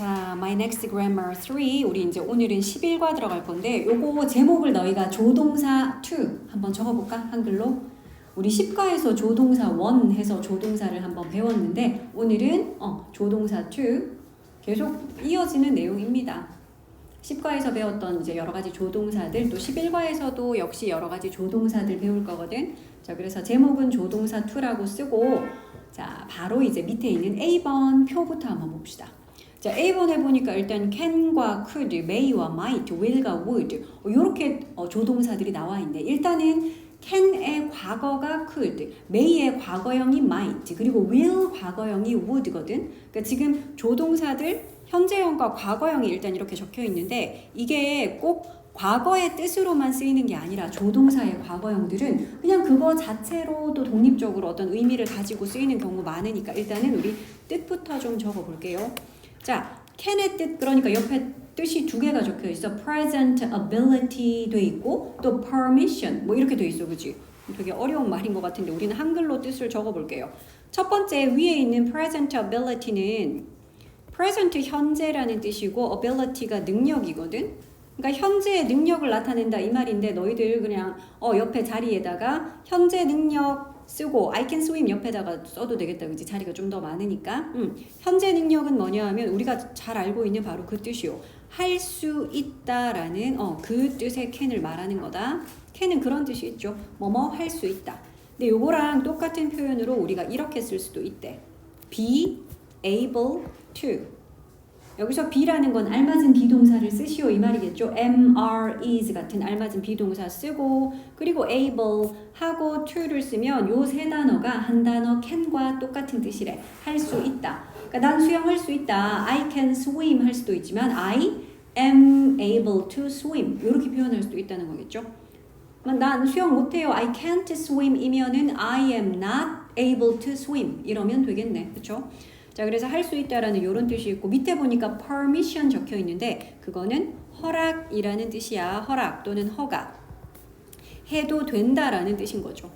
자, my next grammar 3. 우리 이제 오늘은 11과 들어갈 건데 요거 제목을 너희가 조동사 to 한번 적어볼까? 한글로. 우리 10과에서 조동사 1 해서 조동사를 한번 배웠는데 오늘은 조동사 to 계속 이어지는 내용입니다. 10과에서 배웠던 이제 여러 가지 조동사들 또 11과에서도 역시 여러 가지 조동사들 배울 거거든. 자, 그래서 제목은 조동사 to라고 쓰고 자, 바로 이제 밑에 있는 A번 표부터 한번 봅시다. 자, A번에 보니까 일단 can과 could, may와 might, will과 would 이렇게 조동사들이 나와 있는데 일단은 can의 과거가 could, may의 과거형이 might, 그리고 will 과거형이 would거든. 그러니까 지금 조동사들 현재형과 과거형이 일단 이렇게 적혀 있는데 이게 꼭 과거의 뜻으로만 쓰이는 게 아니라 조동사의 과거형들은 그냥 그거 자체로도 독립적으로 어떤 의미를 가지고 쓰이는 경우 많으니까 일단은 우리 뜻부터 좀 적어 볼게요. 자, can의 뜻 그러니까 옆에 뜻이 두 개가 적혀 있어. present ability 돼 있고 또 permission 뭐 이렇게 돼 있어. 그치? 되게 어려운 말인 것 같은데 우리는 한글로 뜻을 적어 볼게요. 첫 번째 위에 있는 present ability는 present 현재라는 뜻이고 ability가 능력이거든. 그러니까 현재의 능력을 나타낸다 이 말인데 너희들 그냥 옆에 자리에다가 현재 능력 쓰고 I can swim 옆에다가 써도 되겠다. 그치? 자리가 좀 더 많으니까. 현재 능력은 뭐냐 하면 우리가 잘 알고 있는 바로 그 뜻이요. 할 수 있다라는 그 뜻의 can을 말하는 거다. can은 그런 뜻이 있죠. 뭐뭐 할 수 있다. 근데 요거랑 똑같은 표현으로 우리가 이렇게 쓸 수도 있대. be able to. 여기서 be라는 건 알맞은 비동사를 쓰시오 이 말이겠죠. am, are, is 같은 알맞은 비동사 쓰고 그리고 able 하고 to를 쓰면 요 세 단어가 한 단어 can과 똑같은 뜻이래. 할 수 있다. 그러니까 난 수영할 수 있다. I can swim 할 수도 있지만 I am able to swim 이렇게 표현할 수도 있다는 거겠죠. 난 수영 못해요. I can't swim 이면은 I am not able to swim 이러면 되겠네. 그렇죠? 자, 그래서 할 수 있다라는 이런 뜻이 있고 밑에 보니까 permission 적혀 있는데 그거는 허락이라는 뜻이야. 허락 또는 허가. 해도 된다라는 뜻인 거죠.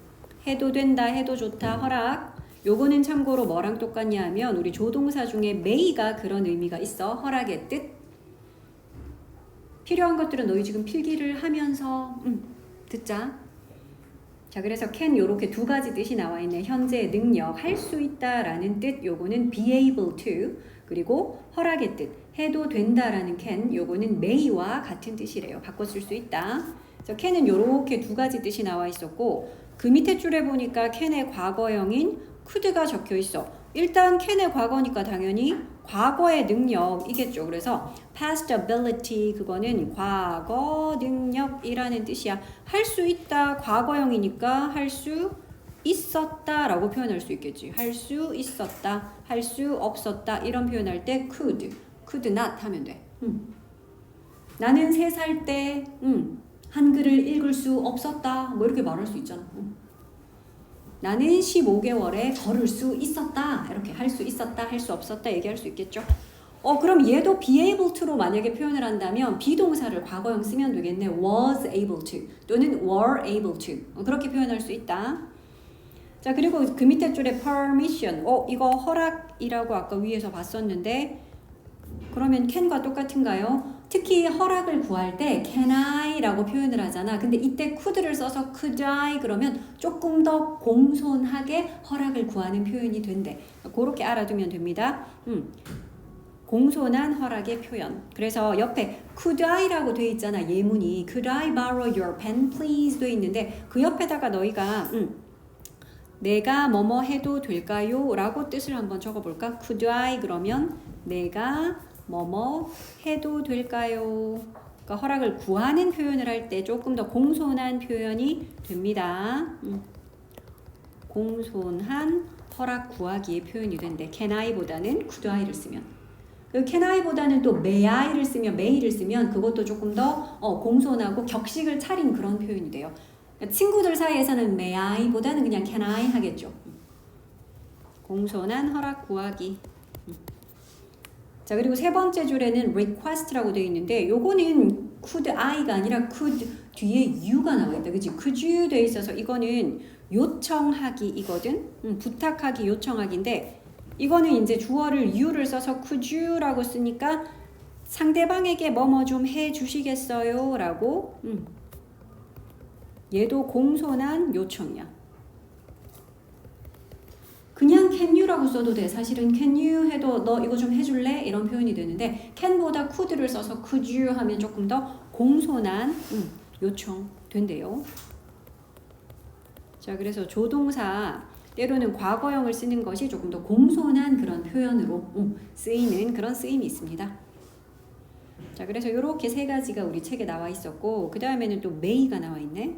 해도 된다, 해도 좋다, 허락. 요거는 참고로 뭐랑 똑같냐 하면 우리 조동사 중에 may가 그런 의미가 있어. 허락의 뜻. 필요한 것들은 너희 지금 필기를 하면서 듣자. 자, 그래서 can 요렇게 두 가지 뜻이 나와 있네. 현재 능력, 할 수 있다라는 뜻, 요거는 be able to. 그리고 허락의 뜻, 해도 된다라는 can, 요거는 may와 같은 뜻이래요. 바꿔 쓸 수 있다. 그래서 can은 요렇게 두 가지 뜻이 나와 있었고 그 밑에 줄에 보니까 can의 과거형인 could가 적혀 있어. 일단 can의 과거니까 당연히 과거의 능력이겠죠. 그래서 past ability 그거는 과거 능력이라는 뜻이야. 할 수 있다 과거형이니까 할 수 있었다 라고 표현할 수 있겠지. 할 수 있었다, 할 수 없었다 이런 표현할 때 could not 하면 돼. 나는 3살 때 한글을 읽을 수 없었다 뭐 이렇게 말할 수 있잖아. 나는 15개월에 걸을 수 있었다. 이렇게 할 수 있었다, 할 수 없었다 얘기할 수 있겠죠. 그럼 얘도 be able to로 만약에 표현을 한다면 비동사를 과거형 쓰면 되겠네. was able to 또는 were able to 그렇게 표현할 수 있다. 자, 그리고 그 밑에 줄에 permission. 이거 허락이라고 아까 위에서 봤었는데 그러면 can과 똑같은가요? 특히 허락을 구할 때 can I 라고 표현을 하잖아. 근데 이때 could를 써서 could I 그러면 조금 더 공손하게 허락을 구하는 표현이 된대. 그렇게 알아두면 됩니다. 공손한 허락의 표현. 그래서 옆에 could I 라고 돼 있잖아. 예문이 could I borrow your pen please 돼 있는데 그 옆에다가 너희가 내가 뭐뭐 해도 될까요? 라고 뜻을 한번 적어볼까? could I 그러면 내가 뭐뭐 해도 될까요? 그러니까 허락을 구하는 표현을 할 때 조금 더 공손한 표현이 됩니다. 공손한 허락 구하기의 표현이 된대. can I보다는 could I를 쓰면. 그 can I보다는 또 may I를 쓰면 may를 쓰면 그것도 조금 더 공손하고 격식을 차린 그런 표현이 돼요. 그러니까 친구들 사이에서는 may I보다는 그냥 can I 하겠죠. 공손한 허락 구하기. 자, 그리고 세 번째 줄에는 request라고 되어 있는데 요거는 could I가 아니라 could 뒤에 you가 나와 있다. 그치? could you 되어 있어서 이거는 요청하기 이거든. 부탁하기 요청하기인데 이거는 이제 주어를 you를 써서 could you라고 쓰니까 상대방에게 뭐뭐 좀 해주시겠어요? 라고 얘도 공손한 요청이야. 그냥 can you라고 써도 돼. 사실은 can you 해도 너 이거 좀 해줄래? 이런 표현이 되는데 can보다 could를 써서 could you 하면 조금 더 공손한 요청 된대요. 자, 그래서 조동사 때로는 과거형을 쓰는 것이 조금 더 공손한 그런 표현으로 쓰이는 그런 쓰임이 있습니다. 자, 그래서 이렇게 세 가지가 우리 책에 나와 있었고 그 다음에는 또 may가 나와 있네.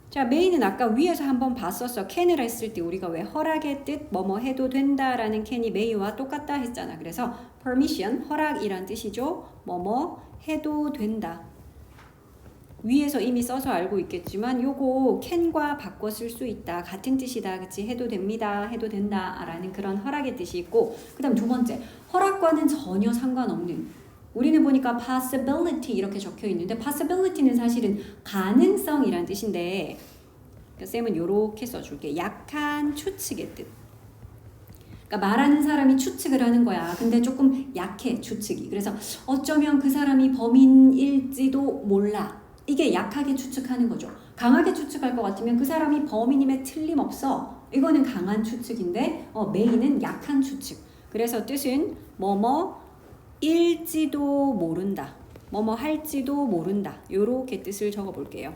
자, may는 아까 위에서 한번 봤었어. can을 했을 때 우리가 왜 허락의 뜻 뭐뭐 해도 된다라는 can이 may와 똑같다 했잖아. 그래서 permission, 허락이란 뜻이죠. 뭐뭐 해도 된다. 위에서 이미 써서 알고 있겠지만 요거 can과 바꿔 쓸 수 있다. 같은 뜻이다. 그치? 해도 됩니다. 해도 된다. 라는 그런 허락의 뜻이 있고 그 다음 두 번째, 허락과는 전혀 상관없는, 우리는 보니까 possibility 이렇게 적혀 있는데 possibility는 사실은 가능성이란 뜻인데 쌤은 이렇게 써줄게. 약한 추측의 뜻. 그러니까 말하는 사람이 추측을 하는 거야. 근데 조금 약해, 추측이. 그래서 어쩌면 그 사람이 범인일지도 몰라. 이게 약하게 추측하는 거죠. 강하게 추측할 것 같으면 그 사람이 범인임에 틀림없어. 이거는 강한 추측인데 may는 약한 추측. 그래서 뜻은 뭐뭐 일지도 모른다. 뭐뭐 할지도 모른다. 요렇게 뜻을 적어볼게요.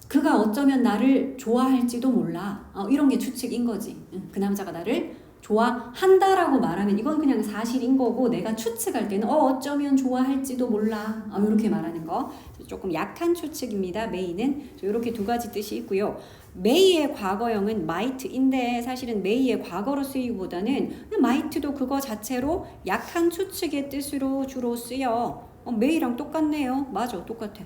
그가 어쩌면 나를 좋아할지도 몰라. 이런 게 추측인 거지. 그 남자가 나를 좋아한다라고 말하면 이건 그냥 사실인 거고 내가 추측할 때는 어쩌면 좋아할지도 몰라. 이렇게 말하는 거. 조금 약한 추측입니다. may는. 이렇게 두 가지 뜻이 있고요. may의 과거형은 might인데 사실은 may의 과거로 쓰이기보다는 might도 그거 자체로 약한 추측의 뜻으로 주로 쓰여. may랑 똑같네요. 맞아, 똑같아.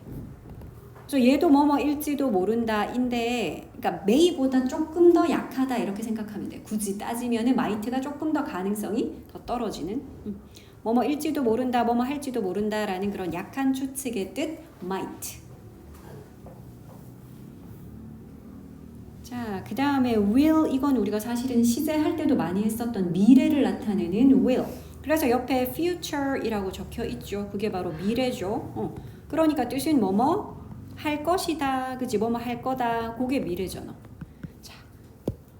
그래서 얘도 뭐뭐일지도 모른다인데, 그러니까 may보다 조금 더 약하다 이렇게 생각하면 돼. 굳이 따지면은 might가 조금 더 가능성이 더 떨어지는. 뭐뭐일지도 모른다, 뭐뭐 할지도 모른다라는 그런 약한 추측의 뜻, might. 자, 그 다음에 will, 이건 우리가 사실은 시제할 때도 많이 했었던 미래를 나타내는 will. 그래서 옆에 future이라고 적혀 있죠. 그게 바로 미래죠. 그러니까 뜻은 뭐뭐 할 것이다, 그지? 뭐뭐 할 거다. 그게 미래잖아. 자,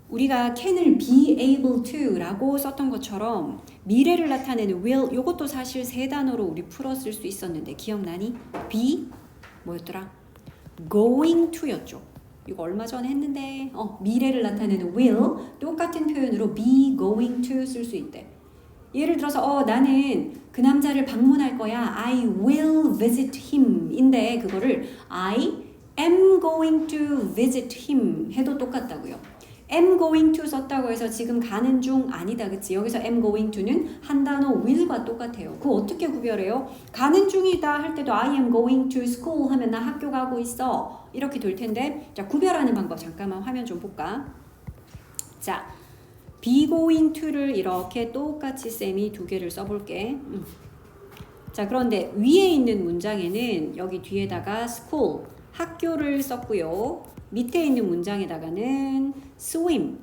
우리가 can을 be able to라고 썼던 것처럼 미래를 나타내는 will, 요것도 사실 세 단어로 우리 풀어 쓸 수 있었는데 기억나니? be 뭐였더라? going to였죠. 이거 얼마 전에 했는데 미래를 나타내는 will 똑같은 표현으로 be going to 쓸 수 있대. 예를 들어서 나는 그 남자를 방문할 거야. I will visit him 인데 그거를 I am going to visit him 해도 똑같다고요. am going to 썼다고 해서 지금 가는 중 아니다. 그치? 여기서 am going to는 한 단어 will과 똑같아요. 그거 어떻게 구별해요? 가는 중이다 할 때도 I am going to school 하면 나 학교 가고 있어. 이렇게 될 텐데 자, 구별하는 방법 잠깐만 화면 좀 볼까? 자, be going to를 이렇게 똑같이 쌤이 두 개를 써볼게. 자, 그런데 위에 있는 문장에는 여기 뒤에다가 school, 학교를 썼고요. 밑에 있는 문장에다가는 swim,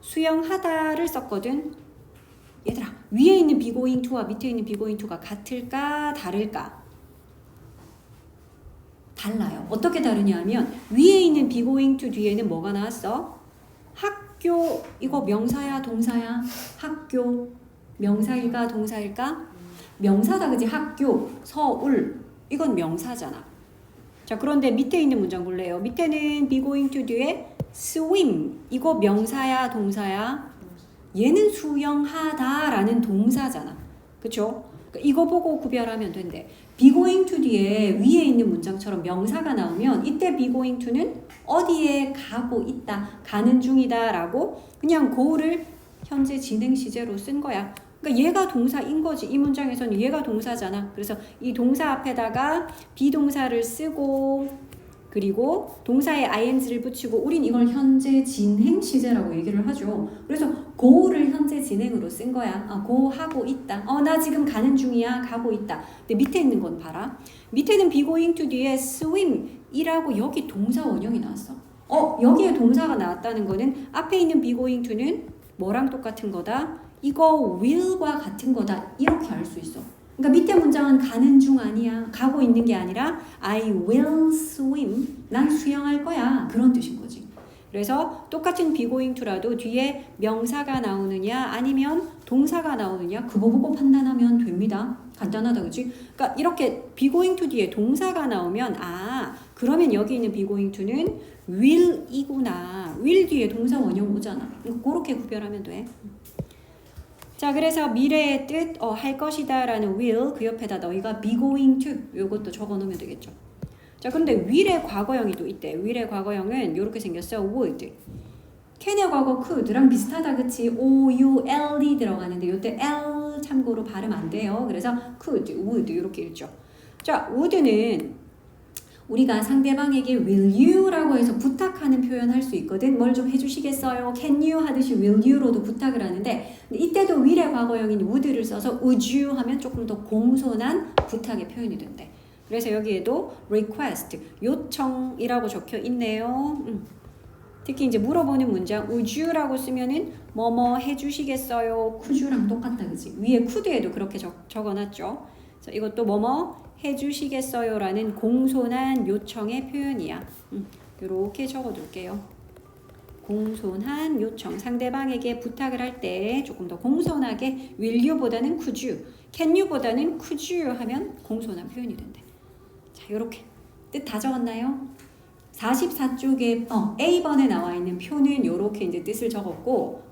수영하다를 썼거든. 얘들아, 위에 있는 be going to와 밑에 있는 be going to가 같을까 다를까? 달라요. 어떻게 다르냐 하면 위에 있는 be going to 뒤에는 뭐가 나왔어? 학교, 이거 명사야 동사야? 학교, 명사일까 동사일까? 명사다, 그지? 학교, 서울, 이건 명사잖아. 자, 그런데 밑에 있는 문장 볼래요? 밑에는 be going to 뒤에 swim, 이거 명사야 동사야? 얘는 수영하다라는 동사잖아. 그쵸? 이거 보고 구별하면 된대. be going to 뒤에 위에 있는 문장처럼 명사가 나오면 이때 be going to는 어디에 가고 있다, 가는 중이다 라고 그냥 go를 현재 진행 시제로 쓴 거야. 그러니까 얘가 동사인 거지. 이 문장에서는 얘가 동사잖아. 그래서 이 동사 앞에다가 비동사를 쓰고 그리고 동사에 ing를 붙이고 우린 이걸 현재 진행 시제라고 얘기를 하죠. 그래서 go를 현재 진행으로 쓴 거야. go 하고 있다. 나 지금 가는 중이야. 가고 있다. 근데 밑에 있는 건 봐라. 밑에는 be going to 뒤에 swim 이라고 여기 동사 원형이 나왔어. 여기에 동사가 나왔다는 거는 앞에 있는 be going to는 뭐랑 똑같은 거다? 이거 will과 같은 거다. 이렇게 알 수 있어. 그러니까 밑에 문장은 가는 중 아니야. 가고 있는 게 아니라 I will swim. 난 수영할 거야. 그런 뜻인 거지. 그래서 똑같은 be going to라도 뒤에 명사가 나오느냐 아니면 동사가 나오느냐 그거 보고 판단하면 됩니다. 간단하다 그치? 그러니까 이렇게 be going to 뒤에 동사가 나오면 그러면 여기 있는 be going to는 will이구나. will 뒤에 동사 원형 오잖아. 그렇게 구별하면 돼. 자, 그래서 미래의 뜻, 할 것이다 라는 will 그 옆에다 너희가 be going to 요것도 적어 놓으면 되겠죠. 자, 근데 will의 과거형이 또 있대. will의 과거형은 이렇게 생겼어. would. 캔의 과거 could랑 비슷하다 그치? O-U-L-E 들어가는데 요때 L 참고로 발음 안 돼요. 그래서 could, would 이렇게 읽죠. 자, would는 우리가 상대방에게 will you라고 해서 부탁하는 표현 할 수 있거든. 뭘 좀 해주시겠어요? can you 하듯이 will you로도 부탁을 하는데 이때도 will의 과거형인 would를 써서 would you 하면 조금 더 공손한 부탁의 표현이 된대. 그래서 여기에도 request, 요청이라고 적혀 있네요. 특히 이제 물어보는 문장 would you라고 쓰면은 뭐뭐 해주시겠어요? could you랑 똑같다 그지? 위에 could에도 그렇게 적어놨죠. 그래서 이것도 뭐뭐 해주시겠어요? 라는 공손한 요청의 표현이야. 이렇게 적어둘게요. 공손한 요청. 상대방에게 부탁을 할 때 조금 더 공손하게 will you보다는 could you, can you보다는 could you 하면 공손한 표현이 된대. 자, 이렇게 뜻 다 적었나요? 44쪽에 A번에 나와 있는 표는 이렇게 이제 뜻을 적었고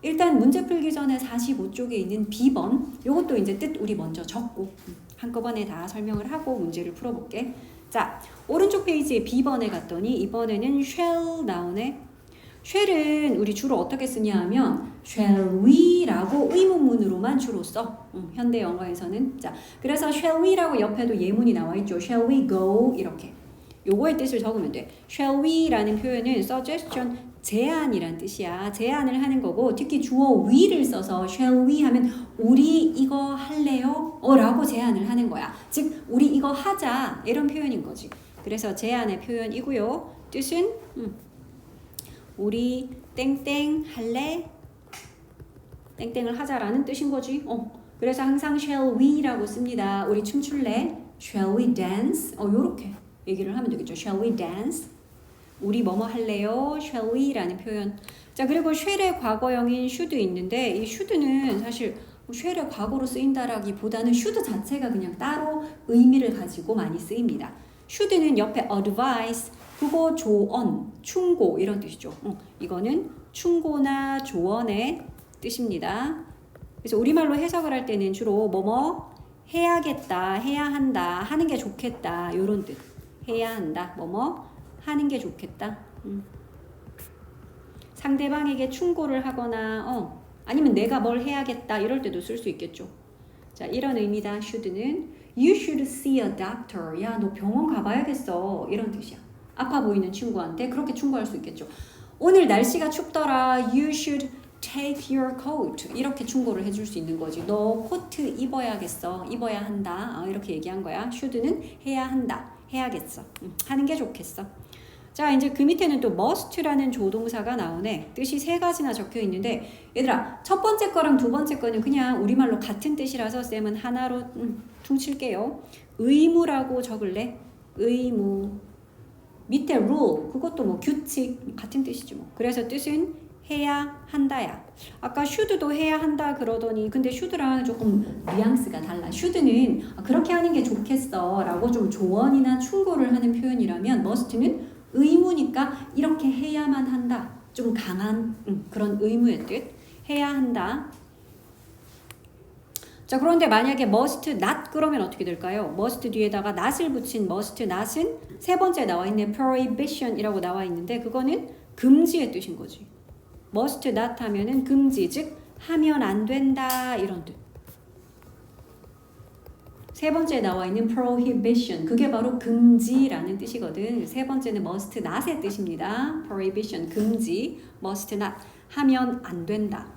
일단 문제 풀기 전에 45쪽에 있는 B번 요것도 이제 뜻 우리 먼저 적고 한꺼번에 다 설명을 하고 문제를 풀어볼게. 자, 오른쪽 페이지에 B번에 갔더니 이번에는 shall 나오네. shall은 우리 주로 어떻게 쓰냐 하면 shall we라고 의문문으로만 주로 써. 현대 영어에서는. 자, 그래서 shall we라고 옆에도 예문이 나와 있죠. shall we go 이렇게. 요거의 뜻을 적으면 돼. shall we라는 표현은 suggestion, 제안이란 뜻이야. 제안을 하는 거고 특히 주어 we를 써서 shall we 하면 우리 이거 할래요? 라고 제안을 하는 거야. 즉 우리 이거 하자 이런 표현인 거지. 그래서 제안의 표현이고요. 뜻은 우리 땡땡 할래? 땡땡을 하자라는 뜻인 거지. 그래서 항상 shall we라고 씁니다. 우리 춤출래? shall we dance? 요렇게 얘기를 하면 되겠죠. shall we dance? 우리 뭐뭐 할래요? shall we? 라는 표현. 자, 그리고 shall의 과거형인 should 있는데 이 should는 사실 shall의 과거로 쓰인다라기보다는 should 자체가 그냥 따로 의미를 가지고 많이 쓰입니다. should는 옆에 advice, 그거 조언, 충고 이런 뜻이죠. 이거는 충고나 조언의 뜻입니다. 그래서 우리말로 해석을 할 때는 주로 뭐뭐 해야겠다, 해야 한다, 하는 게 좋겠다 이런 뜻. 해야 한다, 뭐뭐 하는 게 좋겠다. 상대방에게 충고를 하거나 아니면 내가 뭘 해야겠다 이럴 때도 쓸 수 있겠죠. 자, 이런 의미다. should는 you should see a doctor. 야, 너 병원 가봐야겠어. 이런 뜻이야. 아파 보이는 친구한테 그렇게 충고할 수 있겠죠. 오늘 날씨가 춥더라. You should take your coat. 이렇게 충고를 해줄 수 있는 거지. 너 코트 입어야겠어. 입어야 한다. 이렇게 얘기한 거야. should는 해야 한다. 해야겠어. 하는 게 좋겠어. 자, 이제 그 밑에는 또 must라는 조동사가 나오네. 뜻이 세 가지나 적혀 있는데 얘들아, 첫 번째 거랑 두 번째 거는 그냥 우리말로 같은 뜻이라서 쌤은 하나로 퉁칠게요. 의무라고 적을래? 의무. 밑에 rule, 그것도 뭐 규칙 같은 뜻이지 뭐. 그래서 뜻은 해야 한다야. 아까 should도 해야 한다 그러더니 근데 should랑 조금 뉘앙스가 달라. should는 그렇게 하는 게 좋겠어 라고 좀 조언이나 충고를 하는 표현이라면 must는 의무니까 이렇게 해야만 한다. 좀 강한 그런 의무의 뜻. 해야 한다. 자, 그런데 만약에 must not 그러면 어떻게 될까요? must 뒤에다가 not을 붙인 must not은 세 번째 나와 있는 prohibition이라고 나와 있는데 그거는 금지의 뜻인 거지. must not 하면은 금지, 즉 하면 안 된다 이런 뜻. 세 번째 나와 있는 prohibition, 그게 바로 금지라는 뜻이거든. 세 번째는 must not의 뜻입니다. prohibition, 금지, must not, 하면 안 된다.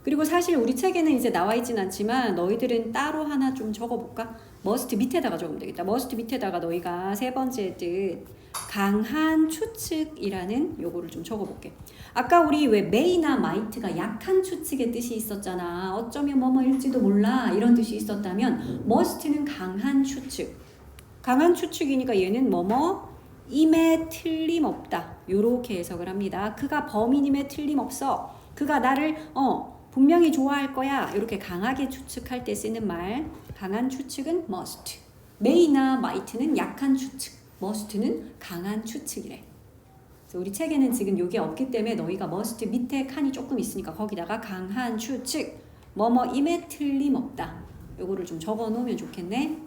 그리고 사실 우리 책에는 이제 나와 있진 않지만 너희들은 따로 하나 좀 적어볼까? must 밑에다가 적으면 되겠다. must 밑에다가 너희가 세 번째 뜻 강한 추측이라는 요거를 좀 적어볼게. 아까 우리 왜 may나 might가 약한 추측의 뜻이 있었잖아. 어쩌면 뭐뭐일지도 몰라 이런 뜻이 있었다면 must는 강한 추측. 강한 추측이니까 얘는 뭐뭐임에 틀림없다. 요렇게 해석을 합니다. 그가 범인임에 틀림없어. 그가 나를 분명히 좋아할 거야. 이렇게 강하게 추측할 때 쓰는 말. 강한 추측은 must. may나 might는 약한 추측. must는 강한 추측이래. 그래서 우리 책에는 지금 요게 없기 때문에 너희가 must 밑에 칸이 조금 있으니까 거기다가 강한 추측. 뭐뭐임에 틀림없다. 요거를 좀 적어 놓으면 좋겠네.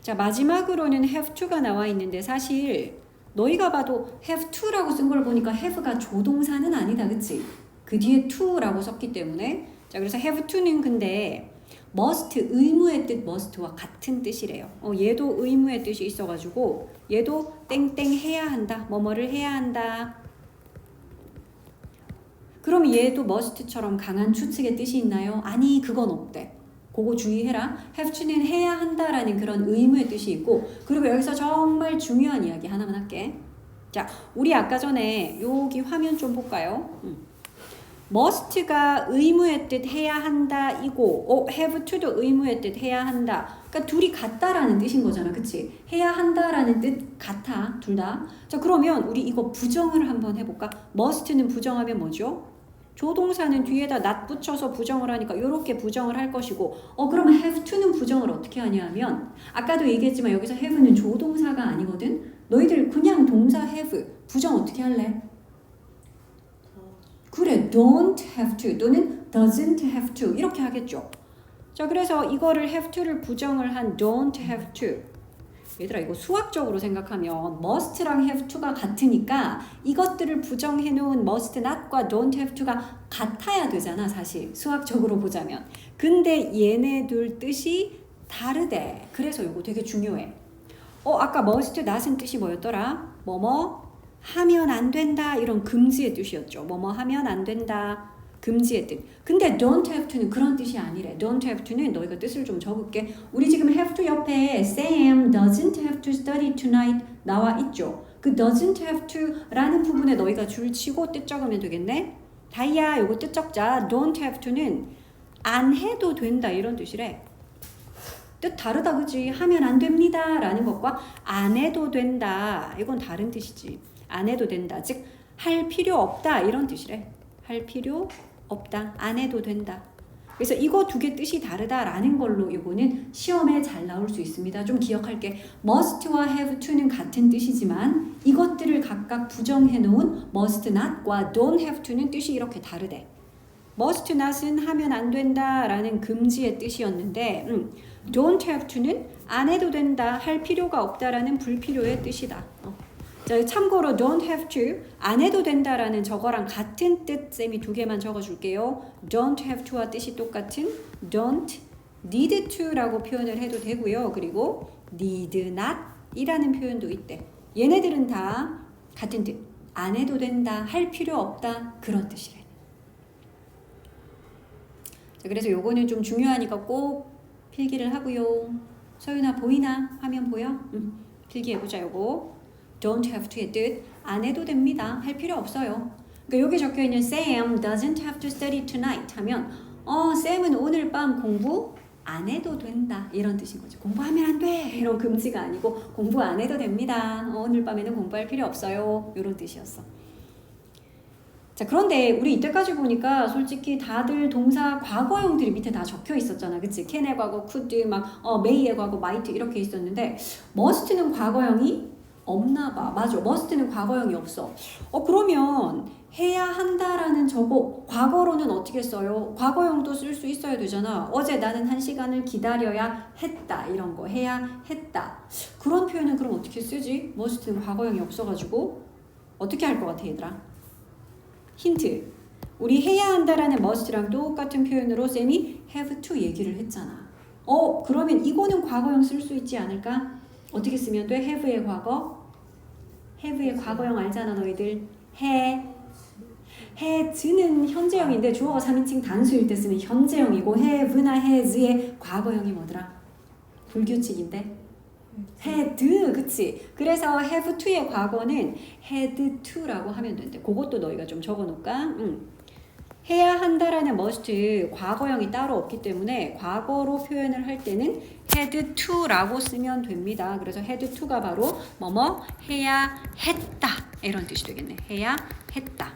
자, 마지막으로는 have to가 나와 있는데 사실 너희가 봐도 have to라고 쓴 걸 보니까 have가 조동사는 아니다. 그치? 그 뒤에 to라고 썼기 때문에 자, 그래서 have to는 근데 must, 의무의 뜻 must와 같은 뜻이래요. 얘도 의무의 뜻이 있어가지고 얘도 땡땡 해야 한다. 뭐뭐를 해야 한다. 그럼 얘도 must처럼 강한 추측의 뜻이 있나요? 아니, 그건 없대. 그거 주의해라. have to는 해야 한다라는 그런 의무의 뜻이 있고 그리고 여기서 정말 중요한 이야기 하나만 할게. 자, 우리 아까 전에 여기 화면 좀 볼까요? must가 의무의 뜻 해야 한다 이고 have to도 의무의 뜻 해야 한다. 그러니까 둘이 같다라는 뜻인 거잖아. 그치? 해야 한다라는 뜻 같아. 둘 다. 자, 그러면 우리 이거 부정을 한번 해볼까? must는 부정하면 뭐죠? 조동사는 뒤에다 not 붙여서 부정을 하니까 이렇게 부정을 할 것이고 그러면 have to는 부정을 어떻게 하냐 하면 아까도 얘기했지만 여기서 have는 조동사가 아니거든. 너희들 그냥 동사 have 부정 어떻게 할래? 그래, don't have to 또는 doesn't have to 이렇게 하겠죠. 자, 그래서 이거를 have to를 부정을 한 don't have to. 얘들아, 이거 수학적으로 생각하면 must랑 have to가 같으니까 이것들을 부정해 놓은 must not과 don't have to가 같아야 되잖아. 사실 수학적으로 보자면. 근데 얘네들 뜻이 다르대. 그래서 이거 되게 중요해. 아까 must not은 뜻이 뭐였더라? 뭐뭐 하면 안 된다 이런 금지의 뜻이었죠. 뭐뭐 하면 안 된다. 금지의 뜻. 근데 don't have to는 그런 뜻이 아니래. don't have to는 너희가 뜻을 좀 적을게. 우리 지금 have to 옆에 Sam doesn't have to study tonight 나와 있죠. 그 doesn't have to라는 부분에 너희가 줄 치고 뜻 적으면 되겠네. 다이야, 요거 뜻 적자. don't have to는 안 해도 된다 이런 뜻이래. 뜻 다르다, 그지? 하면 안 됩니다 라는 것과 안 해도 된다 이건 다른 뜻이지. 안 해도 된다. 즉, 할 필요 없다 이런 뜻이래. 할 필요 없다. 안 해도 된다. 그래서 이거 두 개 뜻이 다르다라는 걸로 이거는 시험에 잘 나올 수 있습니다. 좀 기억할게. must와 have to는 같은 뜻이지만 이것들을 각각 부정해 놓은 must not과 don't have to는 뜻이 이렇게 다르대. must not은 하면 안 된다라는 금지의 뜻이었는데 don't have to는 안 해도 된다, 할 필요가 없다라는 불필요의 뜻이다. 자, 참고로 don't have to, 안 해도 된다라는 저거랑 같은 뜻 쌤이 두 개만 적어줄게요. don't have to와 뜻이 똑같은 don't need to라고 표현을 해도 되고요. 그리고 need not 이라는 표현도 있대. 얘네들은 다 같은 뜻. 안 해도 된다, 할 필요 없다 그런 뜻이래. 자, 그래서 요거는 좀 중요하니까 꼭 필기를 하고요. 서윤아 보이나? 화면 보여? 필기해보자 요거. don't have to의 뜻, 안 해도 됩니다. 할 필요 없어요. 그러니까 여기 적혀있는 Sam doesn't have to study tonight 하면 Sam은 오늘 밤 공부 안 해도 된다 이런 뜻인 거죠. 공부하면 안 돼 이런 금지가 아니고 공부 안 해도 됩니다. 오늘 밤에는 공부할 필요 없어요 이런 뜻이었어. 자, 그런데 우리 이때까지 보니까 솔직히 다들 동사 과거형들이 밑에 다 적혀 있었잖아. 그치? can의 과거, could, may의 과거, might 이렇게 있었는데 must는 과거형이 없나 봐. 맞아. must는 과거형이 없어. 그러면 해야 한다라는 저거 과거로는 어떻게 써요? 과거형도 쓸 수 있어야 되잖아. 어제 나는 1시간을 기다려야 했다. 이런 거 해야 했다. 그런 표현은 그럼 어떻게 쓰지? must는 과거형이 없어가지고 어떻게 할 것 같아 얘들아? 힌트. 우리 해야 한다라는 must랑 똑같은 표현으로 쌤이 have to 얘기를 했잖아. 그러면 이거는 과거형 쓸 수 있지 않을까? 어떻게 쓰면 돼? have의 과거? have의 과거형 알잖아 너희들. has는 현재형인데 주어가 3인칭 단수일 때 쓰는 현재형이고 have나 has의 과거형이 뭐더라? 불규칙인데? had, 그치? 그래서 have to의 과거는 had to라고 하면 된대. 그것도 너희가 좀 적어놓을까? 해야 한다라는 must 과거형이 따로 없기 때문에 과거로 표현을 할 때는 had to라고 쓰면 됩니다. 그래서 had to가 바로 뭐뭐 해야 했다 이런 뜻이 되겠네. 해야 했다.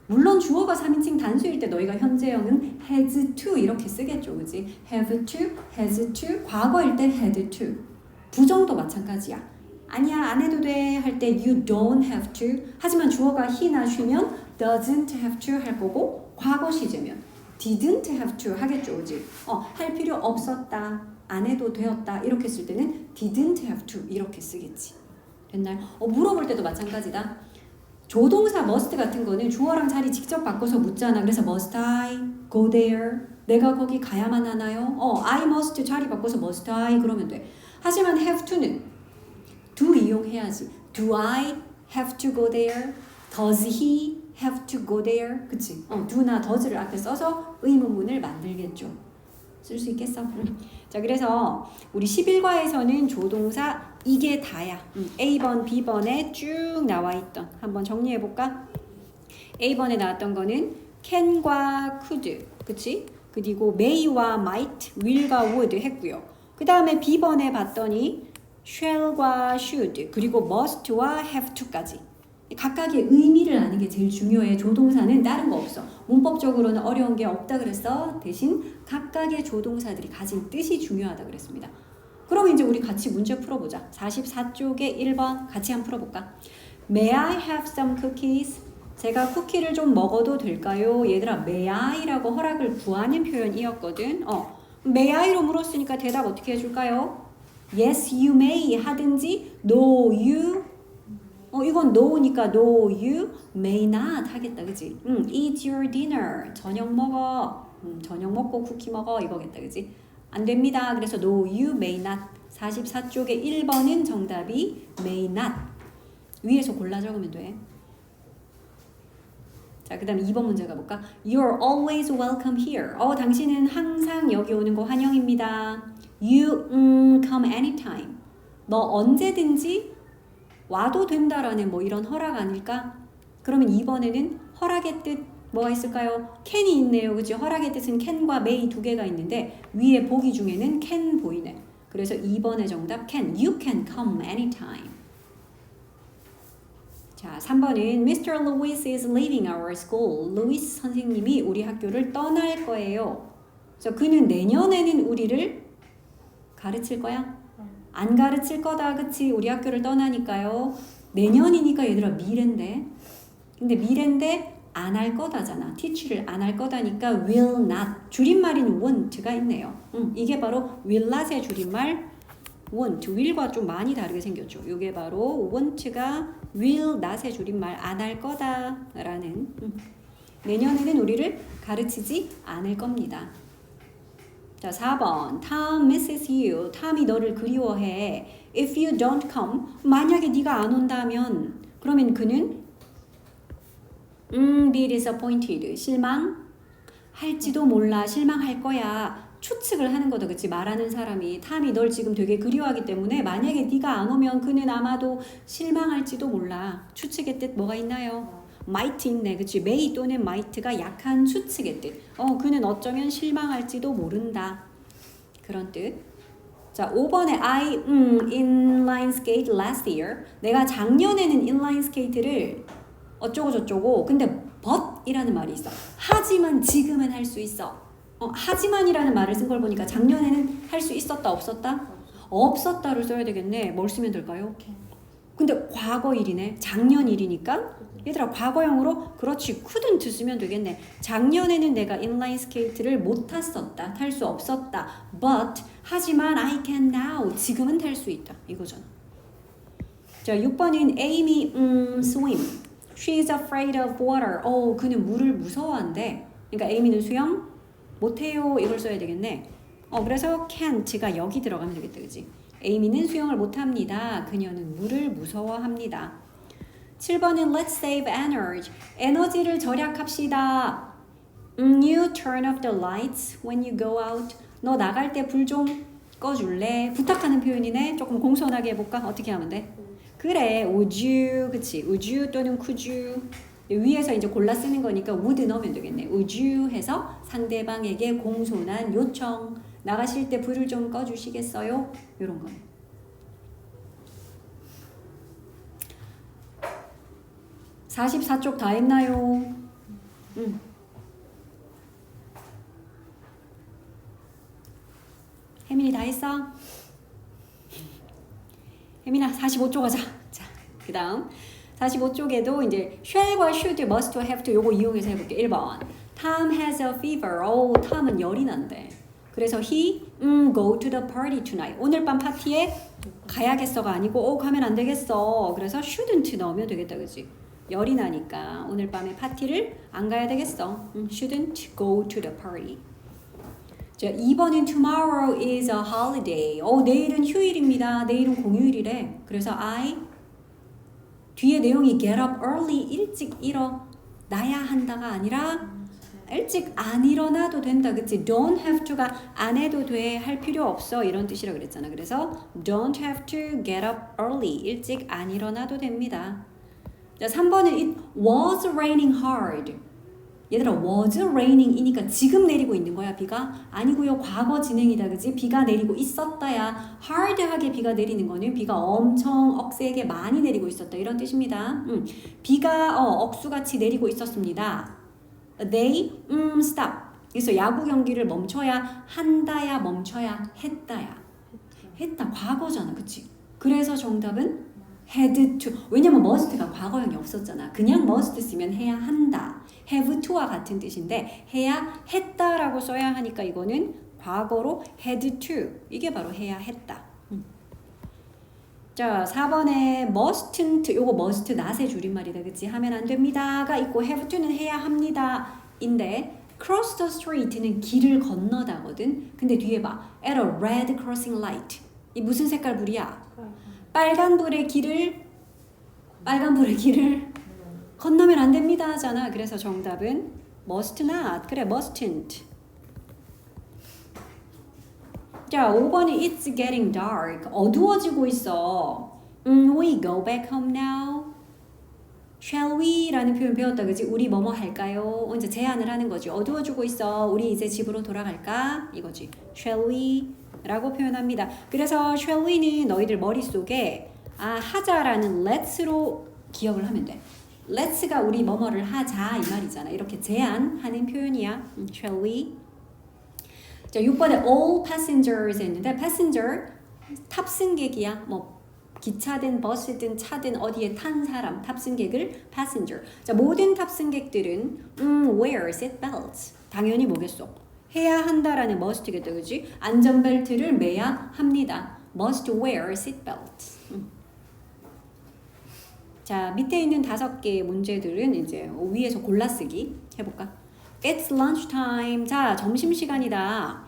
물론 주어가 3인칭 단수일 때 너희가 현재형은 has to 이렇게 쓰겠죠. 그지? have to, has to, 과거일 때 had to. 부정도 마찬가지야. 아니야 안 해도 돼 할 때 you don't have to. 하지만 주어가 he나 she면 doesn't have to 할 거고 과거 시제면 didn't have to 하겠죠. 그지? 할 필요 없었다. 안 해도 되었다. 이렇게 쓸 때는 didn't have to 이렇게 쓰겠지. 됐나요? 물어볼 때도 마찬가지다. 조동사 must 같은 거는 주어랑 자리 직접 바꿔서 묻잖아. 그래서 must I go there? 내가 거기 가야만 하나요? I must 자리 바꿔서 must I 그러면 돼. 하지만 have to는 do 이용해야지. Do I have to go there? Does he have to go there? 그치? do나 does를 앞에 써서 의문문을 만들겠죠. 쓸 수 있겠어? 자, 그래서 우리 11과에서는 조동사 이게 다야. A번, B번에 쭉 나와 있던 한번 정리해 볼까? A번에 나왔던 거는 can과 could, 그치? 그리고 may와 might, will과 would 했고요. 그 다음에 B번에 봤더니 shall과 should, 그리고 must와 have to까지. 각각의 의미를 아는 게 제일 중요해. 조동사는 다른 거 없어. 문법적으로는 어려운 게 없다 그랬어. 대신 각각의 조동사들이 가진 뜻이 중요하다 그랬습니다. 그럼 이제 우리 같이 문제 풀어보자. 44쪽에 1번 같이 한번 풀어볼까? May I have some cookies? 제가 쿠키를 좀 먹어도 될까요? 얘들아, may I라고 허락을 구하는 표현이었거든. may I로 물었으니까 대답 어떻게 해줄까요? Yes, you may 하든지 No, you 이건 no니까 no, you may not 하겠다, 그치? Eat your dinner. 저녁 먹어. 저녁 먹고 쿠키 먹어. 이거겠다, 그치? 안 됩니다. 그래서 no, you may not. 44쪽에 1번은 정답이 may not. 위에서 골라 적으면 돼. 자, 그 다음에 2번 문제 가볼까? You're always welcome here. 당신은 항상 여기 오는 거 환영입니다. You come anytime. 너 언제든지 와도 된다라는 뭐 이런 허락 아닐까? 그러면 2번에는 허락의 뜻 뭐가 있을까요? can이 있네요. 그죠? 허락의 뜻은 can과 may 두 개가 있는데 위에 보기 중에는 can 보이네. 그래서 2번의 정답 can. You can come anytime. 자, 3번은 Mr. Lewis is leaving our school. 루이스 선생님이 우리 학교를 떠날 거예요. 그래서 그는 내년에는 우리를 가르칠 거야? 안 가르칠 거다. 그치? 우리 학교를 떠나니까요. 내년이니까 얘들아 미래인데. 근데 미래인데 안 할 거다잖아. teach를 안 할 거다니까 will not. 줄임말인 won't가 있네요. 이게 바로 will not의 줄임말 won't. will과 좀 많이 다르게 생겼죠. 이게 바로 won't가 will not의 줄임말 안 할 거다라는. 내년에는 우리를 가르치지 않을 겁니다. 자, 4번. Tom misses you. 탐이 너를 그리워해. If you don't come. 만약에 네가 안 온다면 그러면 그는 be disappointed. 실망할지도 몰라. 실망할 거야. 추측을 하는 거다. 그치? 말하는 사람이 탐이 널 지금 되게 그리워하기 때문에 만약에 네가 안 오면 그는 아마도 실망할지도 몰라. 추측의 뜻 뭐가 있나요? might 있네. 그치? may 또는 might가 약한 추측의 뜻. 그는 어쩌면 실망할지도 모른다. 그런 뜻. 자, 5번에 I inline skate last year. 내가 작년에는 inline skate를 어쩌고 저쩌고. 근데 but 이라는 말이 있어. 하지만 지금은 할 수 있어. 하지만이라는 말을 쓴 걸 보니까 작년에는 할 수 있었다 없었다? 없었다를 써야 되겠네. 뭘 쓰면 될까요? 근데 과거 일이네. 작년 일이니까 얘들아 과거형으로 그렇지 couldn't 쓰면 되겠네. 작년에는 내가 인라인 스케이트를 못 탔었다. 탈 수 없었다. But 하지만 I can now. 지금은 탈 수 있다. 이거잖아. 자, 6번은 Amy swim. She's afraid of water. 그는 물을 무서워한대. 그러니까 Amy는 수영 못해요. 이걸 써야 되겠네. 그래서 can't가 여기 들어가면 되겠다. 그지? 에이미는 수영을 못합니다. 그녀는 물을 무서워합니다. 7번은 Let's save energy. 에너지를 절약합시다. You turn off the lights when you go out. 너 나갈 때 불 좀 꺼줄래? 부탁하는 표현이네. 조금 공손하게 해볼까? 어떻게 하면 돼? 그래, would you, 그치? would you 또는 could you. 위에서 이제 골라 쓰는 거니까 would 넣으면 되겠네. would you 해서 상대방에게 공손한 요청. 나가실 때 불을 좀 꺼주시겠어요? 이런 거예요. (44쪽) 다 했나요? 혜민이 다 했어? 혜민아 45쪽 하자. 자, 그 다음 45쪽에도 이제 shall과 should, must, have to 요거 이용해서 해볼게. 1번 Tom has a fever. 톰은 열이 난대. 그래서 he go to the party tonight. 오늘 밤 파티에 가야겠어가 아니고 가면 안 되겠어. 그래서 shouldn't 넣으면 되겠다, 그치? 열이 나니까 오늘 밤에 파티를 안 가야 되겠어. shouldn't go to the party. 자, 2번은 tomorrow is a holiday. 내일은 휴일입니다. 내일은 공휴일이래. 그래서 I 뒤에 내용이 get up early, 일찍 일어나야 한다가 아니라 일찍 안 일어나도 된다. 그치? don't have to가 안 해도 돼, 할 필요 없어, 이런 뜻이라 그랬잖아. 그래서 don't have to get up early, 일찍 안 일어나도 됩니다. 자, 3번은 it was raining hard. 얘들아, was raining 이니까 지금 내리고 있는 거야, 비가? 아니고요, 과거 진행이다, 그치? 비가 내리고 있었다야. hard하게 비가 내리는 거는 비가 엄청 억세게 많이 내리고 있었다, 이런 뜻입니다. 비가 억수같이 내리고 있었습니다. They stop. 그래서 야구 경기를 멈춰야 한다야, 멈춰야 했다야. 했다, 과거잖아, 그치? 그래서 정답은 had to. 왜냐면 must가 과거형이 없었잖아. 그냥 must 쓰면 해야 한다. have to와 같은 뜻인데 해야 했다라고 써야 하니까 이거는 과거로 had to. 이게 바로 해야 했다. 자, 4번에 mustn't. 요거 must not의 줄임말이다, 그치? 하면 안 됩니다가 있고 have to는 해야 합니다 인데 cross the street는 길을 건너다거든. 근데 뒤에 봐, at a red crossing light. 이 무슨 색깔 불이야? 빨간불의 길을 건너면 안 됩니다 하잖아. 그래서 정답은 must not. 그래, mustn't. 자, 5번이 it's getting dark. 어두워지고 있어. We go back home now. Shall we? 라는 표현 배웠다, 그지? 우리 뭐뭐 할까요? 이제 제안을 하는 거지. 어두워지고 있어. 우리 이제 집으로 돌아갈까? 이거지. Shall we? 라고 표현합니다. 그래서 shall we는 너희들 머릿속에 하자라는 let's로 기억을 하면 돼. let's가 우리 뭐뭐를 하자 이 말이잖아. 이렇게 제안하는 표현이야. shall we? 자, 6번에 all passengers 했는데 passenger 탑승객이야. 뭐 기차든 버스든 차든 어디에 탄 사람, 탑승객을 passenger. 자, 모든 탑승객들은 wear seat belts. 당연히 뭐겠어? 해야 한다라는 must겠다, 그지? 안전벨트를 매야 합니다. must wear seat belts. 자, 밑에 있는 5개의 문제들은 이제 위에서 골라쓰기 해볼까? It's lunchtime. 자, 점심시간이다.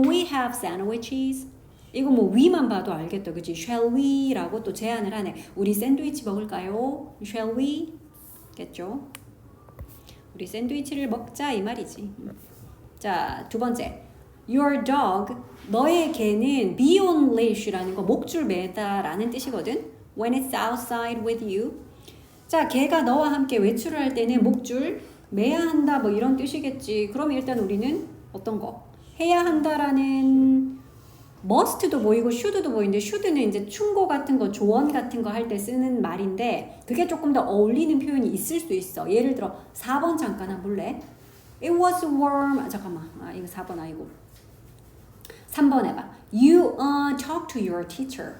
We have sandwiches. 이거 뭐 위만 봐도 알겠다, 그치? Shall we? 라고 또 제안을 하네. 우리 샌드위치 먹을까요? Shall we? 겠죠? 우리 샌드위치를 먹자 이 말이지. 자, 2번째. Your dog. 너의 개는 be on leash라는 거 목줄 매다 라는 뜻이거든. When it's outside with you. 자, 개가 너와 함께 외출을 할 때는 목줄 매야 한다 뭐 이런 뜻이겠지. 그럼 일단 우리는 어떤 거? 해야 한다라는 must도 보이고 should도 보이는데 should는 이제 충고 같은 거, 조언 같은 거 할 때 쓰는 말인데 그게 조금 더 어울리는 표현이 있을 수 있어. 예를 들어 4번 잠깐 한번 볼래? It was warm. 잠깐만. 이거 4번 아니고. 3번 해봐. You talk to your teacher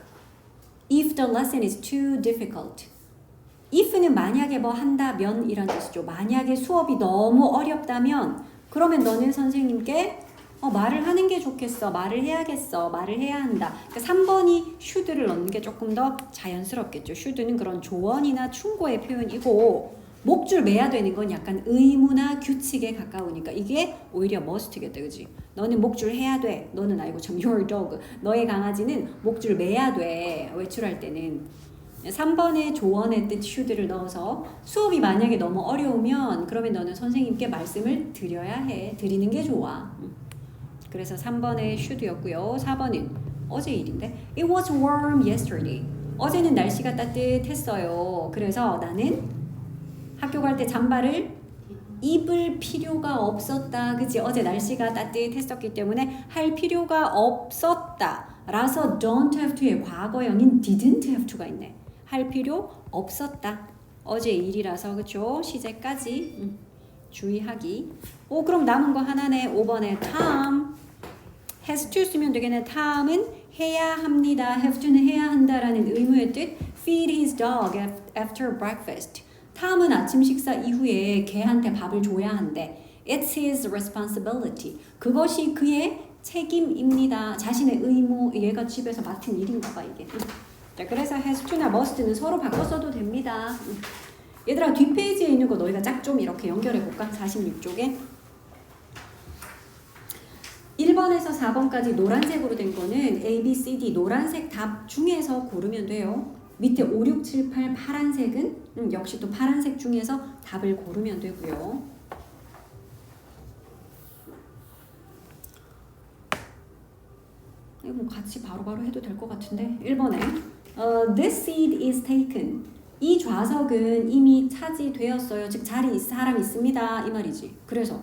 if the lesson is too difficult. if는 만약에 뭐 한다면 이란 뜻이죠. 만약에 수업이 너무 어렵다면 그러면 너는 선생님께 말을 하는 게 좋겠어. 말을 해야겠어. 말을 해야 한다. 그러니까 3번이 should를 넣는 게 조금 더 자연스럽겠죠. should는 그런 조언이나 충고의 표현이고 목줄 매야 되는 건 약간 의무나 규칙에 가까우니까 이게 오히려 must겠다, 그지? 너는 목줄 해야 돼. 너는 아니고 참 your dog. 너의 강아지는 목줄 매야 돼. 외출할 때는. 3번에 조언의 뜻 should를 넣어서 수업이 만약에 너무 어려우면 그러면 너는 선생님께 말씀을 드려야 해. 드리는 게 좋아. 그래서 3번에 should였고요. 4번은 어제 일인데 It was warm yesterday. 어제는 날씨가 따뜻했어요. 그래서 나는 학교 갈 때 잠바를 입을 필요가 없었다. 그치? 어제 날씨가 따뜻했었기 때문에 할 필요가 없었다. 라서 don't have to의 과거형인 didn't have to가 있네. 할 필요 없었다. 어제 일이라서 그쵸? 시제까지 주의하기. 오 그럼 남은 거 하나네. 5번에 Tom has to 쓰면 되겠네. Tom은 해야 합니다. have to는 해야 한다라는 의무의 뜻. feed his dog after breakfast. 탐은 아침 식사 이후에 개한테 밥을 줘야 한대. It's his responsibility. 그것이 그의 책임입니다. 자신의 의무. 얘가 집에서 맡은 일인가 봐 이게. 자, 그래서 has to나 must는 서로 바꿔 써도 됩니다. 얘들아 뒷페이지에 있는 거 너희가 짝 좀 이렇게 연결해 볼까? 46쪽에 1번에서 4번까지 노란색으로 된 거는 A, B, C, D 노란색 답 중에서 고르면 돼요. 밑에 5, 6, 7, 8 파란색은 역시 또 파란색 중에서 답을 고르면 되고요. 이거 뭐 같이 바로바로 해도 될 것 같은데 1번에 This seat is taken. 이 좌석은 이미 차지되었어요. 즉 사람 있습니다. 이 말이지. 그래서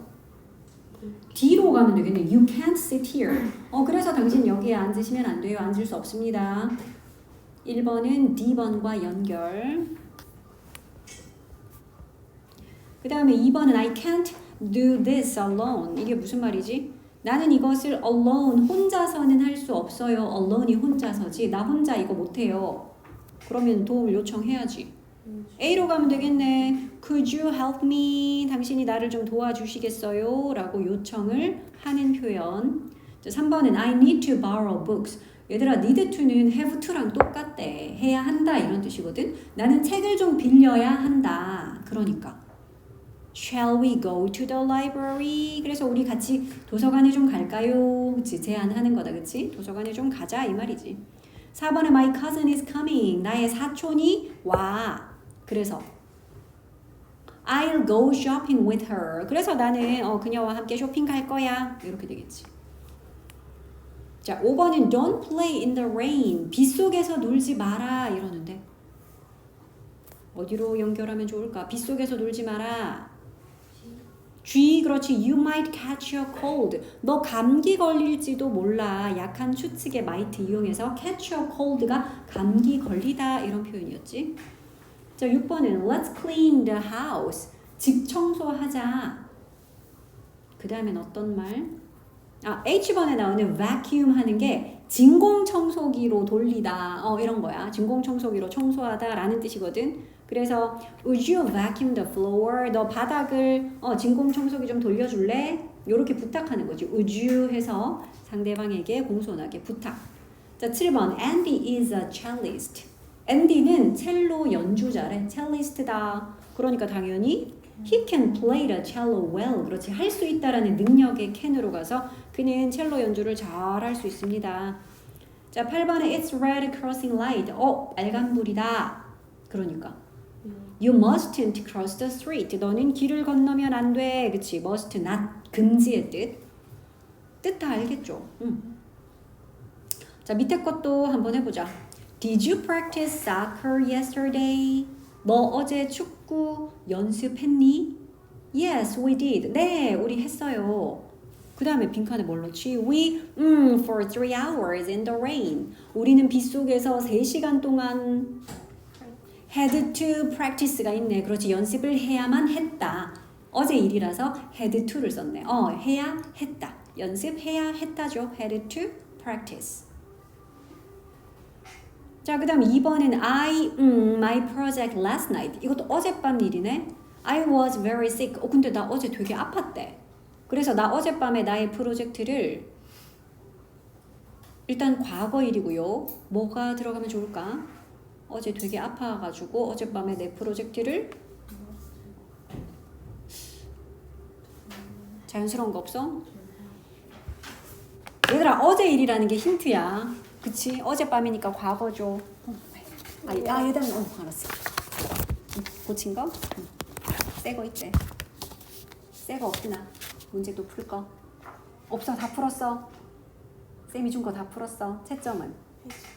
뒤로 가면 되겠네. You can't sit here. 그래서 당신 여기에 앉으시면 안 돼요. 앉을 수 없습니다. 1번은 D번과 연결. 그 다음에 2번은 I can't do this alone. 이게 무슨 말이지? 나는 이것을 alone, 혼자서는 할 수 없어요. alone이 혼자서지. 나 혼자 이거 못해요. 그러면 도움을 요청해야지. A로 가면 되겠네. Could you help me? 당신이 나를 좀 도와주시겠어요? 라고 요청을 하는 표현. 3번은 I need to borrow books. 얘들아 need to는 have to랑 똑같대. 해야 한다 이런 뜻이거든. 나는 책을 좀 빌려야 한다. 그러니까 Shall we go to the library? 그래서 우리 같이 도서관에 좀 갈까요? 그치? 제안하는 거다. 그치? 도서관에 좀 가자 이 말이지. 4번에 my cousin is coming. 나의 사촌이 와. 그래서 I'll go shopping with her. 그래서 나는 그녀와 함께 쇼핑 갈 거야. 이렇게 되겠지. 자, 5번은 don't play in the rain. 빗 속에서 놀지 마라 이러는데 어디로 연결하면 좋을까? 빗 속에서 놀지 마라. G, 그렇지. You might catch a cold. 너 감기 걸릴지도 몰라. 약한 추측의 might 이용해서 catch a cold가 감기 걸리다 이런 표현이었지. 자, 6번은 let's clean the house. 집 청소하자. 그 다음엔 어떤 말? H번에 나오는 vacuum 하는 게 진공청소기로 돌리다 이런 거야. 진공청소기로 청소하다 라는 뜻이거든. 그래서 would you vacuum the floor? 너 바닥을 진공청소기 좀 돌려줄래? 이렇게 부탁하는 거지. would you 해서 상대방에게 공손하게 부탁. 자, 7번 Andy is a cellist. Andy는 첼로 연주자래. 첼리스트다. 그러니까 당연히 He can play the cello well. 그렇지. 할 수 있다라는 능력의 can으로 가서 그는 첼로 연주를 잘 할 수 있습니다. 자, 8번에 It's red crossing light. 빨간불이다. 그러니까 You mustn't cross the street. 너는 길을 건너면 안 돼. 그치? must not 금지의 뜻 다 알겠죠? 자, 밑에 것도 한번 해보자. Did you practice soccer yesterday? 너 어제 축구 연습했니? Yes, we did. 네, 우리 했어요. 그 다음에 빈칸에 뭘 넣지? We, for 3 hours in the rain. 우리는 빗속에서 3시간 동안 had to practice가 있네. 그렇지, 연습을 해야만 했다. 어제 일이라서 had to를 썼네. 해야 했다. 연습해야 했다죠. had to practice. 자, 그 다음 2번은 my project last night. 이것도 어젯밤 일이네. I was very sick. 근데 나 어제 되게 아팠대. 그래서 나 어젯밤에 나의 프로젝트를 일단 과거 일이고요. 뭐가 들어가면 좋을까? 어제 되게 아파가지고 어젯밤에 내 프로젝트를 자연스러운 거 없어? 얘들아 어제 일이라는 게 힌트야. 그치? 어젯밤이니까 과거죠. 얘들아, 알았어. 고친 거? 새 거 있대. 새 거 없구나. 문제도 풀 거. 없어. 다 풀었어. 쌤이 준 거 다 풀었어. 채점은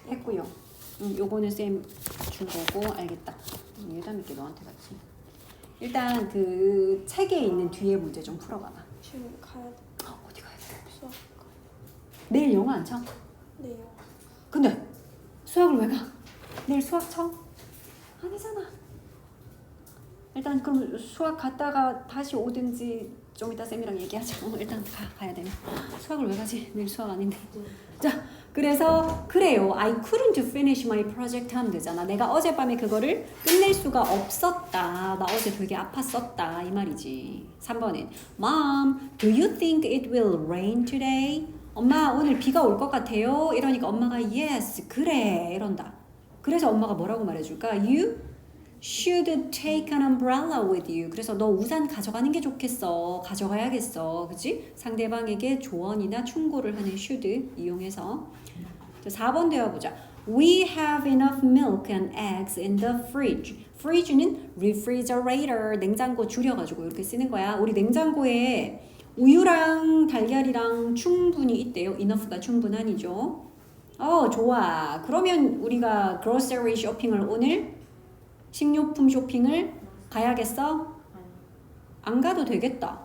했고요. 요거는 쌤 준 거고. 알겠다. 예다 믿게 너한테 같이. 일단 그 책에 있는 뒤에 문제 좀 풀어봐봐. 지금 가야 돼. 어디 가야 돼? 수학 가야 내일 영어 안 쳐? 돼요. 근데 수학을 왜 가? 내일 수학 쳐? 아니잖아. 일단 그럼 수학 갔다가 다시 오든지 좀 이따 쌤이랑 얘기하자. 일단 가야 되나? 수학을 왜 가지? 내일 수학 아닌데. 자, 그래서 그래요. I couldn't finish my project 하면 되잖아. 내가 어젯밤에 그거를 끝낼 수가 없었다. 나 어제 되게 아팠었다. 이 말이지. 3번은 Mom, do you think it will rain today? 엄마 오늘 비가 올 것 같아요. 이러니까 엄마가 yes, 그래 이런다. 그래서 엄마가 뭐라고 말해줄까? You should take an umbrella with you. 그래서 너 우산 가져가는 게 좋겠어. 가져가야겠어. 그치? 상대방에게 조언이나 충고를 하는 should 이용해서. 자, 4번 되어보자. We have enough milk and eggs in the fridge. fridge는 refrigerator, 냉장고 줄여가지고 이렇게 쓰는 거야. 우리 냉장고에 우유랑 달걀이랑 충분히 있대요. enough가 충분한이죠. 좋아. 그러면 우리가 grocery 쇼핑을 오늘 식료품 쇼핑을 가야겠어? 안 가도 되겠다.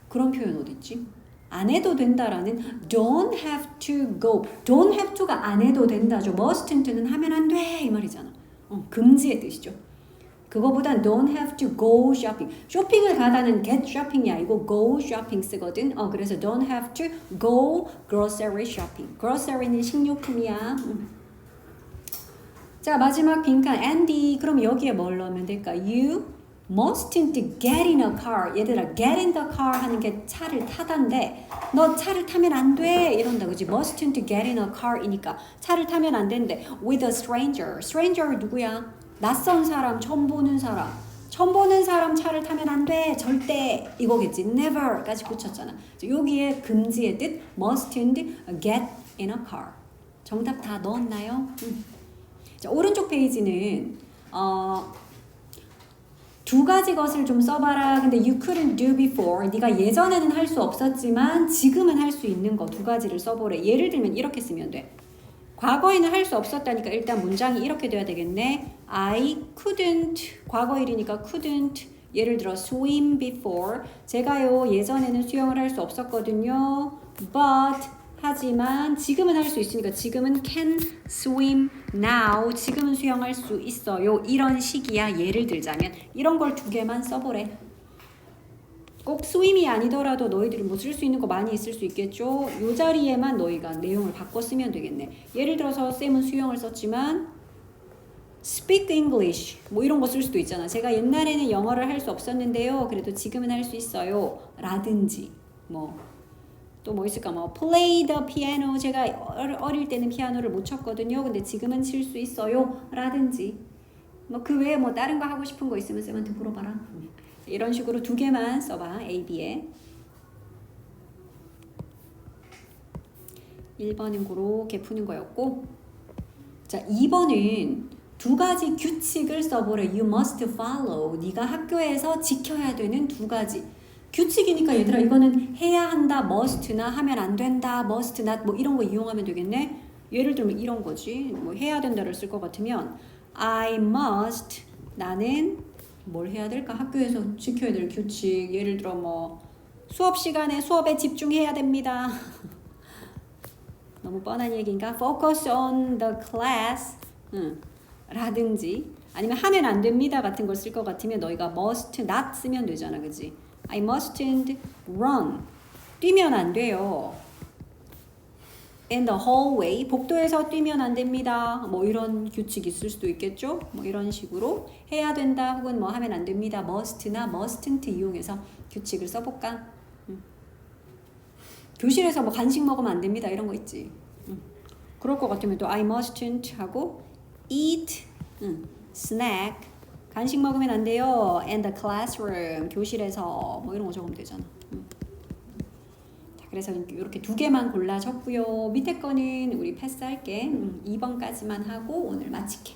그런 표현 어디 있지? 안 해도 된다라는 don't have to go. don't have to가 안 해도 된다죠. mustn't는 하면 안 돼 이 말이잖아. 금지의 뜻이죠. 그거보단 don't have to go shopping. 쇼핑을 가다는 get shopping이 아니고 go shopping 쓰거든. 그래서 don't have to go grocery shopping. grocery는 식료품이야. 자, 마지막 빈칸 Andy. 그럼 여기에 뭘 넣으면 될까? You mustn't get in a car. 얘들아, get in the car 하는 게 차를 타단데 너 차를 타면 안 돼 이런다. 그지? mustn't get in a car이니까 차를 타면 안 된대. with a stranger. stranger 누구야? 낯선 사람, 처음 보는 사람. 처음 보는 사람 차를 타면 안 돼. 절대 이거겠지. never까지 붙였잖아. 여기에 금지의 뜻 mustn't get in a car. 정답 다 넣었나요? 자, 오른쪽 페이지는 두 가지 것을 좀 써봐라. 근데 you couldn't do before. 네가 예전에는 할 수 없었지만 지금은 할 수 있는 거 두 가지를 써보래. 예를 들면 이렇게 쓰면 돼. 과거에는 할 수 없었다니까 일단 문장이 이렇게 돼야 되겠네. I couldn't. 과거일이니까 couldn't. 예를 들어 swim before. 제가요 예전에는 수영을 할 수 없었거든요. But 하지만 지금은 할 수 있으니까 지금은 can swim now. 지금은 수영할 수 있어요. 이런 식이야. 예를 들자면 이런 걸 두 개만 써보래. 꼭 swim이 아니더라도 너희들이 뭐 쓸 수 있는 거 많이 있을 수 있겠죠. 이 자리에만 너희가 내용을 바꿔 쓰면 되겠네. 예를 들어서 쌤은 수영을 썼지만 speak English 뭐 이런 거 쓸 수도 있잖아. 제가 옛날에는 영어를 할 수 없었는데요. 그래도 지금은 할 수 있어요. 라든지 또 뭐 있을까? play the piano. 제가 어릴 때는 피아노를 못 쳤거든요. 근데 지금은 칠 수 있어요. 라든지 그 외에 다른 거 하고 싶은 거 있으면 쌤한테 물어봐라. 이런 식으로 두 개만 써봐. A, B에 1번은 그렇게 푸는 거였고, 자 2번은 두 가지 규칙을 써보래. You must follow. 네가 학교에서 지켜야 되는 두 가지 규칙이니까 얘들아 이거는 해야 한다 must나 하면 안 된다 must not 이런 거 이용하면 되겠네. 예를 들면 이런 거지. 해야 된다를 쓸 것 같으면 I must. 나는 뭘 해야 될까? 학교에서 지켜야 될 규칙. 예를 들어 수업 시간에 수업에 집중해야 됩니다. 너무 뻔한 얘기인가? Focus on the class. 라든지 아니면 하면 안 됩니다 같은 걸 쓸 것 같으면 너희가 must not 쓰면 되잖아. 그지? I mustn't run. 뛰면 안 돼요. In the hallway. 복도에서 뛰면 안 됩니다. 이런 규칙이 있을 수도 있겠죠. 이런 식으로 해야 된다 혹은 하면 안 됩니다. must나 mustn't 이용해서 규칙을 써볼까? 교실에서 간식 먹으면 안 됩니다. 이런 거 있지. 그럴 것 같으면 또 I mustn't 하고 eat snack. 간식 먹으면 안 돼요. And the classroom. 교실에서 이런 거 적으면 되잖아. 자, 그래서 이렇게 두 개만 골라 적고요. 밑에 거는 우리 패스할게. 2번까지만 하고 오늘 마칠게.